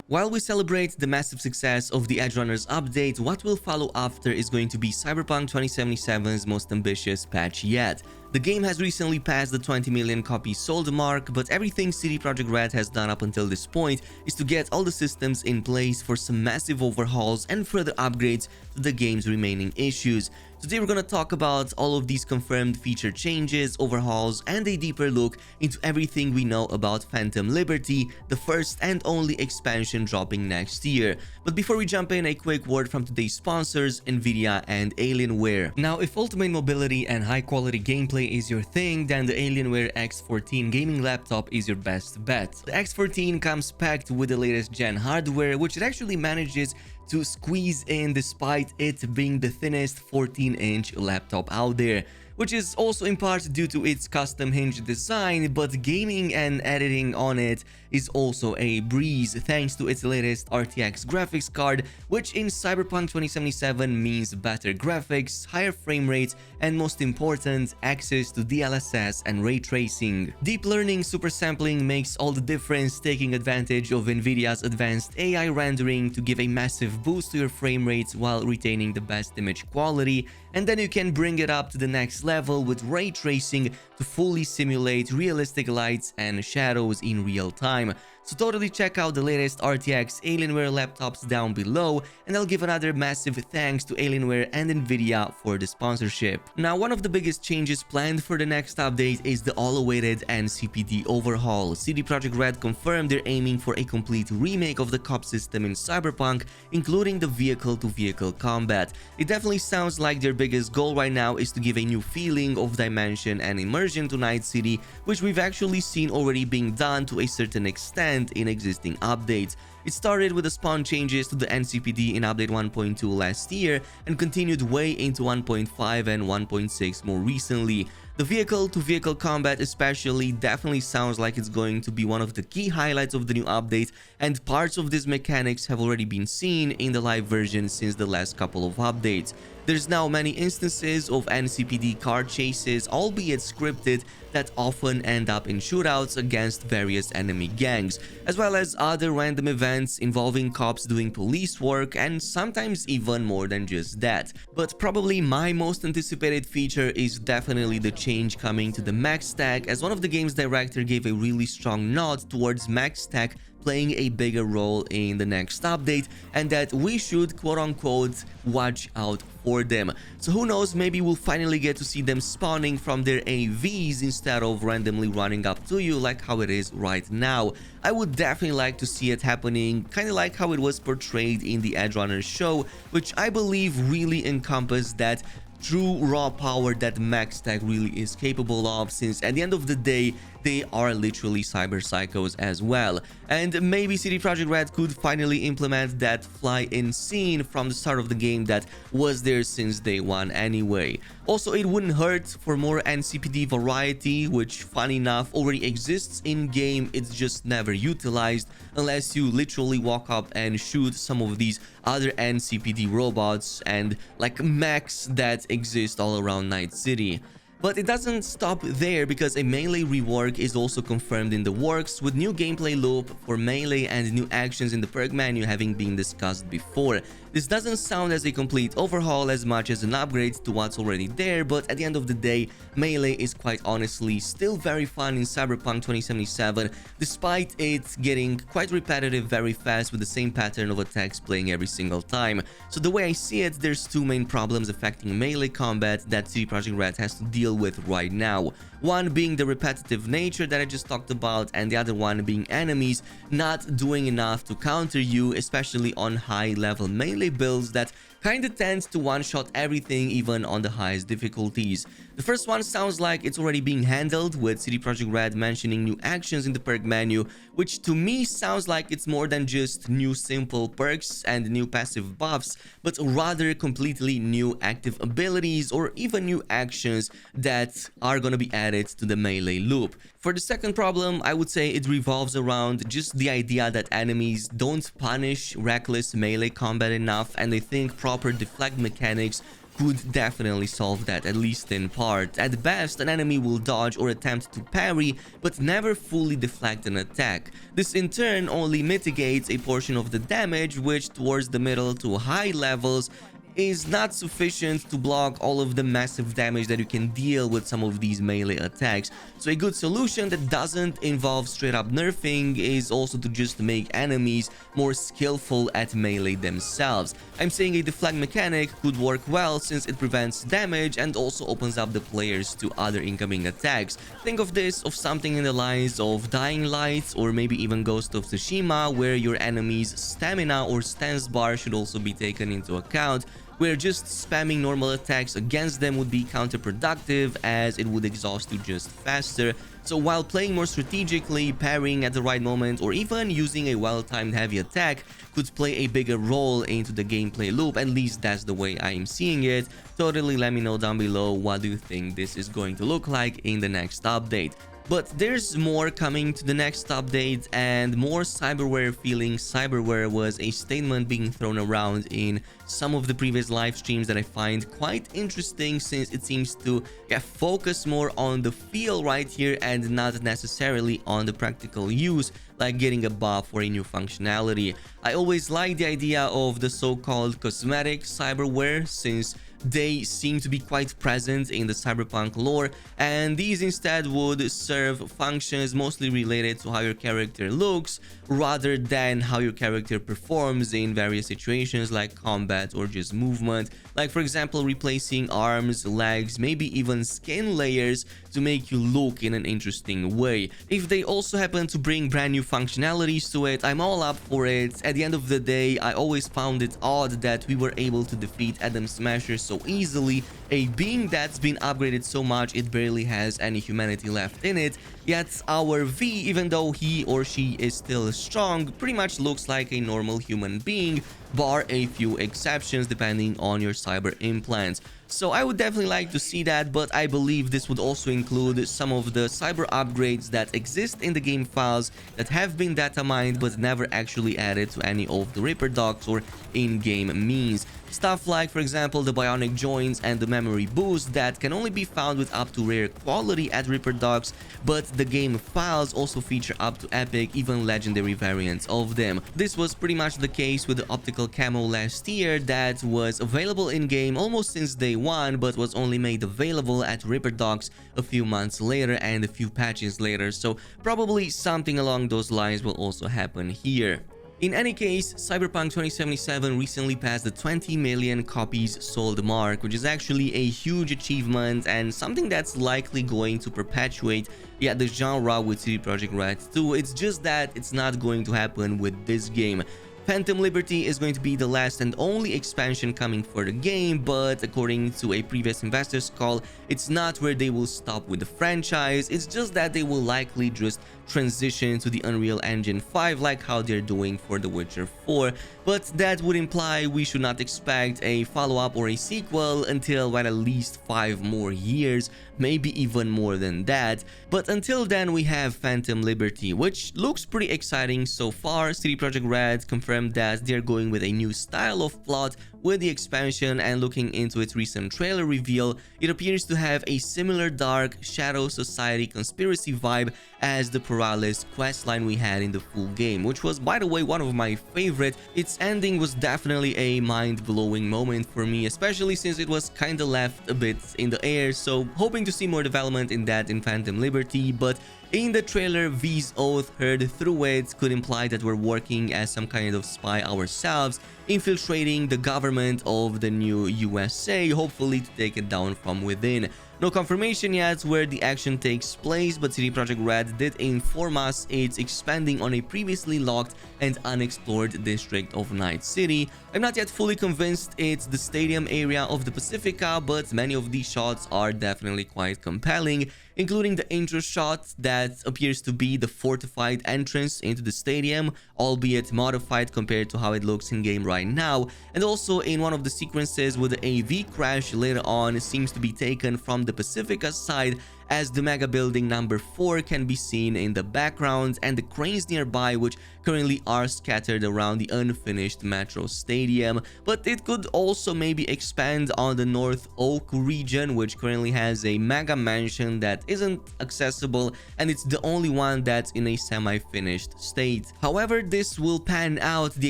While we celebrate the massive success of the Edgerunners update, what will follow after is going to be Cyberpunk 2077's most ambitious patch yet. The game has recently passed the 20 million copies sold mark, but everything CD Projekt Red has done up until this point is to get all the systems in place for some massive overhauls and further upgrades to the game's remaining issues. Today we're gonna talk about all of these confirmed feature changes, overhauls, and a deeper look into everything we know about Phantom Liberty, the first and only expansion dropping next year. But before we jump in, a quick word from today's sponsors, Nvidia and Alienware. Now, if ultimate mobility and high quality gameplay is your thing, then the Alienware X14 gaming laptop is your best bet. The X14 comes packed with the latest gen hardware, which it actually manages to squeeze in despite it being the thinnest 14-inch laptop out there, which is also in part due to its custom hinge design, but gaming and editing on it is also a breeze thanks to its latest RTX graphics card, which in Cyberpunk 2077 means better graphics, higher frame rates, and most important, access to DLSS and ray tracing. Deep learning super sampling makes all the difference, taking advantage of Nvidia's advanced AI rendering to give a massive boost to your frame rates while retaining the best image quality, and then you can bring it up to the next level with ray tracing to fully simulate realistic lights and shadows in real time. So totally check out the latest RTX Alienware laptops down below, and I'll give another massive thanks to Alienware and Nvidia for the sponsorship. Now, one of the biggest changes planned for the next update is the all-awaited NCPD overhaul. CD Projekt Red confirmed they're aiming for a complete remake of the cop system in Cyberpunk, including the vehicle-to-vehicle combat. It definitely sounds like their biggest goal right now is to give a new feeling of dimension and immersion to Night City, which we've actually seen already being done to a certain extent in existing updates. It started with the spawn changes to the NCPD in update 1.2 last year and continued way into 1.5 and 1.6 more recently. The vehicle-to-vehicle combat especially definitely sounds like it's going to be one of the key highlights of the new update, and parts of these mechanics have already been seen in the live version since the last couple of updates. There's now many instances of NCPD car chases, albeit scripted, that often end up in shootouts against various enemy gangs, as well as other random events involving cops doing police work, and sometimes even more than just that. But probably my most anticipated feature is definitely the change coming to the max tag, as one of the game's director gave a really strong nod towards max tag playing a bigger role in the next update, and that we should quote-unquote watch out for them. So who knows, maybe we'll finally get to see them spawning from their AVs instead of randomly running up to you like how it is right now. I would definitely like to see it happening, kind of like how it was portrayed in the Edgerunners show, which I believe really encompassed that true raw power that max tag really is capable of, since at the end of the day they are literally cyber psychos as well. And maybe CD Projekt Red could finally implement that fly-in scene from the start of the game that was there since day one anyway. Also, it wouldn't hurt for more NCPD variety, which funny enough already exists in game, it's just never utilized unless you literally walk up and shoot some of these other NCPD robots and like mechs that exist all around Night City. But it doesn't stop there, because a melee rework is also confirmed in the works, with new gameplay loop for melee and new actions in the perk menu having been discussed before. This doesn't sound as a complete overhaul as much as an upgrade to what's already there, but at the end of the day, melee is quite honestly still very fun in Cyberpunk 2077, despite it getting quite repetitive very fast with the same pattern of attacks playing every single time. So the way I see it, there's two main problems affecting melee combat that CD Projekt Red has to deal with right now. One being the repetitive nature that I just talked about, and the other one being enemies not doing enough to counter you, especially on high level melee builds that kinda tends to one-shot everything even on the highest difficulties. The first one sounds like it's already being handled, with CD Projekt Red mentioning new actions in the perk menu, which to me sounds like it's more than just new simple perks and new passive buffs, but rather completely new active abilities or even new actions that are gonna be added to the melee loop. For the second problem, I would say it revolves around just the idea that enemies don't punish reckless melee combat enough, and I think proper deflect mechanics could definitely solve that, at least in part. At best, an enemy will dodge or attempt to parry, but never fully deflect an attack. This in turn only mitigates a portion of the damage, which towards the middle to high levels is not sufficient to block all of the massive damage that you can deal with some of these melee attacks. So a good solution that doesn't involve straight up nerfing is also to just make enemies more skillful at melee themselves. I'm saying a deflect mechanic could work well since it prevents damage and also opens up the players to other incoming attacks. Think of this of something in the lines of Dying Light or maybe even Ghost of Tsushima, where your enemy's stamina or stance bar should also be taken into account, where just spamming normal attacks against them would be counterproductive as it would exhaust you just faster. So while playing more strategically, parrying at the right moment, or even using a well-timed heavy attack could play a bigger role into the gameplay loop. At least that's the way I'm seeing it. Totally let me know down below what do you think this is going to look like in the next update. But there's more coming to the next update, and more cyberware feeling. Cyberware was a statement being thrown around in some of the previous live streams that I find quite interesting, since it seems to focus more on the feel right here and not necessarily on the practical use, like getting a buff or a new functionality. I always like the idea of the so-called cosmetic cyberware, since they seem to be quite present in the Cyberpunk lore, and these instead would serve functions mostly related to how your character looks rather than how your character performs in various situations like combat or just movement. Like for example, replacing arms, legs, maybe even skin layers to make you look in an interesting way. If they also happen to bring brand new functionalities to it, I'm all up for it. At the end of the day, I always found it odd that we were able to defeat Adam Smasher so easily, a being that's been upgraded so much it barely has any humanity left in it, yet our V, even though he or she is still strong, pretty much looks like a normal human being, bar a few exceptions depending on your cyber implants. So I would definitely like to see that, but I believe this would also include some of the cyber upgrades that exist in the game files that have been data mined but never actually added to any of the Reaper docs or in-game means. Stuff like, for example, the bionic joints and the memory boost that can only be found with up to rare quality at Reaper docs, but the game files also feature up to epic, even legendary variants of them. This was pretty much the case with the optical camo last year that was available in-game almost since day one, but was only made available at Reaper docs a few months later and a few patches later, so probably something along those lines will also happen here. In any case, Cyberpunk 2077 recently passed the 20 million copies sold mark, which is actually a huge achievement and something that's likely going to perpetuate the genre with CD Projekt Red 2. It's just that it's not going to happen with this game. Phantom Liberty is going to be the last and only expansion coming for the game, but according to a previous investor's call, it's not where they will stop with the franchise. It's just that they will likely just transition to the Unreal Engine 5 like how they're doing for The Witcher 4, but that would imply we should not expect a follow-up or a sequel until at least 5 more years, maybe even more than that. But until then, we have Phantom Liberty, which looks pretty exciting so far. CD Projekt Red confirmed that they're going with a new style of plot with the expansion, and looking into its recent trailer reveal, it appears to have a similar dark Shadow Society conspiracy vibe as the Paralysis questline we had in the full game, which was, by the way, one of my favorite. Its ending was definitely a mind-blowing moment for me, especially since it was kinda left a bit in the air, so hoping to see more development in that in Phantom Liberty. But in the trailer, V's oath heard through it could imply that we're working as some kind of spy ourselves, infiltrating the government of the new USA, hopefully to take it down from within. No confirmation yet where the action takes place, but CD Projekt Red did inform us it's expanding on a previously locked and unexplored district of Night City. I'm not yet fully convinced it's the stadium area of the Pacifica, but many of these shots are definitely quite compelling, including the intro shot that appears to be the fortified entrance into the stadium, albeit modified compared to how it looks in game right now, and also in one of the sequences with the AV crash later on seems to be taken from the Pacifica side, as the mega building number 4 can be seen in the background, and the cranes nearby which currently are scattered around the unfinished metro stadium. But it could also maybe expand on the North Oak region, which currently has a mega mansion that isn't accessible, and it's the only one that's in a semi-finished state. However, this will pan out. The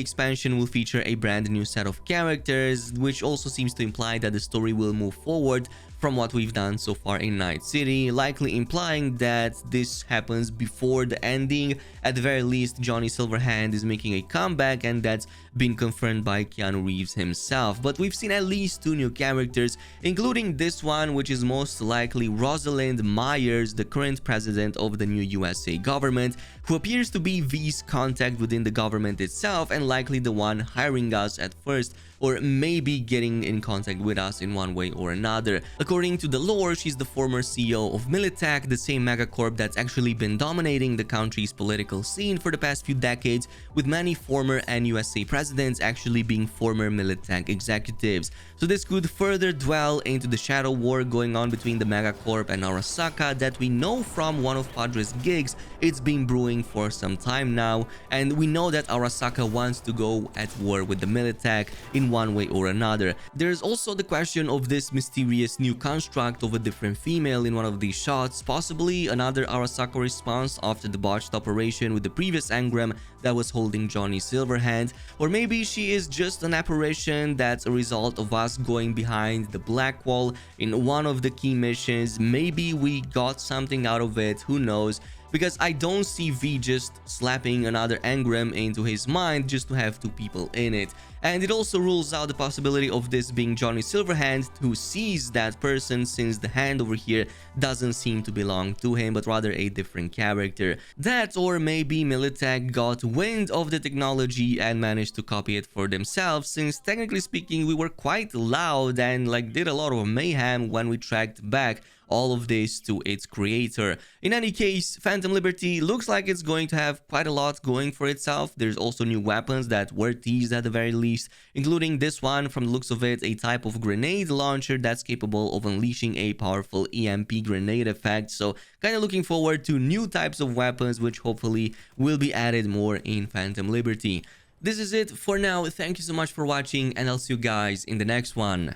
expansion will feature a brand new set of characters, which also seems to imply that the story will move forward from what we've done so far in Night City, likely implying that this happens before the ending. At the very least, Johnny Silverhand is making a comeback, and that's been confirmed by Keanu Reeves himself. But we've seen at least 2 new characters, including this one, which is most likely Rosalind Myers, the current president of the new USA government, who appears to be V's contact within the government itself, and likely the one hiring us at first, or maybe getting in contact with us in one way or another. According to the lore, she's the former CEO of Militech, the same megacorp that's actually been dominating the country's political scene for the past few decades, with many former and USA presidents actually being former Militech executives. So this could further dwell into the shadow war going on between the megacorp and Arasaka that we know from one of Padre's gigs. It's been brewing for some time now, and we know that Arasaka wants to go at war with the Militech in one way or another. There's also the question of this mysterious new construct of a different female in one of these shots, possibly another Arasaka response after the botched operation with the previous engram that was holding Johnny Silverhand, or maybe she is just an apparition that's a result of us going behind the black wall in one of the key missions. Maybe we got something out of it, who knows? Because I don't see V just slapping another engram into his mind just to have 2 people in it. And it also rules out the possibility of this being Johnny Silverhand, who sees that person, since the hand over here doesn't seem to belong to him, but rather a different character. That, or maybe Militech got wind of the technology and managed to copy it for themselves, since technically speaking we were quite loud and did a lot of mayhem when we tracked back all of this to its creator. In any case, Phantom Liberty looks like it's going to have quite a lot going for itself. There's also new weapons that were teased at the very least, including this one, from the looks of it, a type of grenade launcher that's capable of unleashing a powerful EMP grenade effect. So kind of looking forward to new types of weapons, which hopefully will be added more in Phantom Liberty. This is it for now. Thank you so much for watching, and I'll see you guys in the next one.